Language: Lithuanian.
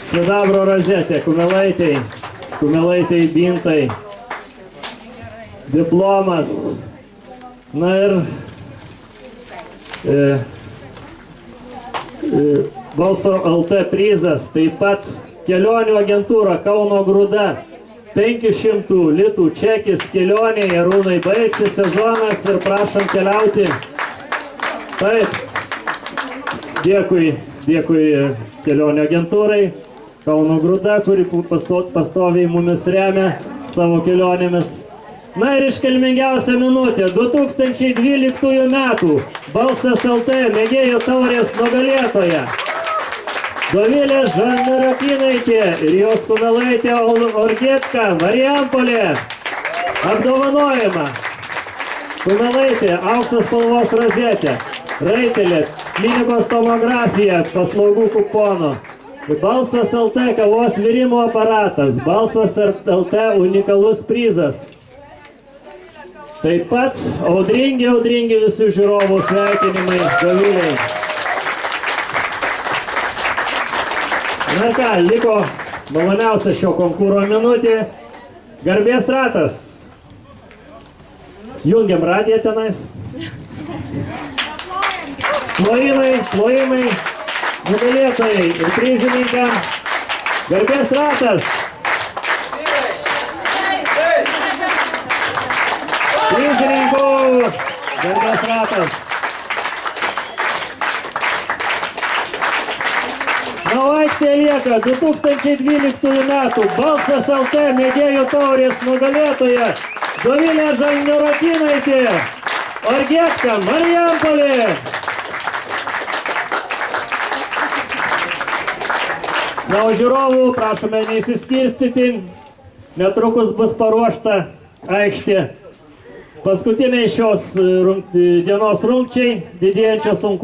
Sidabro rozetė Kumelaitei Bintai. Diplomas. Na ir Balso LT prizas, taip pat kelionių agentūra Kauno Grūda. 500 litų čekis kelionėje, Arūnai, baigsis sezonas ir prašom keliauti. Taip, dėkui kelionių agentūrai Kauno Grūda, kuri pastoviai mumis remia savo kelionėmis. Na ir iškilmingiausia minutė, 2012 metų Balsas LT mėgėjų taurės nugalėtoja Dovilė Žalnirakinaitė ir jos Kumelaitė Orgetka, Marijampolė. Apdovanojimą. Kumelaitė, auksas spalvos rozetė. Raitelė, klinikos tomografija, paslaugų kupono. Balsas LT kavos virimo aparatas. Balsas LT unikalus prizas. Taip pat audringi visų žiūrovų sveikinimai Doviliai. Na ką, liko maloniausia šio konkūro minutė. Garbės ratas. Jungiam radiją tenais. Plojimai, nugalėtojai ir prizininkam. Garbės ratas. Prizininkų garbės ratas. Na, o aikštėje lieka 2012 metų Balsas LT mėgėjų taurės nugalėtoja Dovilė Žalnirakinaitė, Orgetka, Marijampolė. Na, o žiūrovų prašome neįsiskirstyti, netrukus bus paruošta aikštė. Paskutiniai šios dienos rungčiai, didėjančio sunkumo.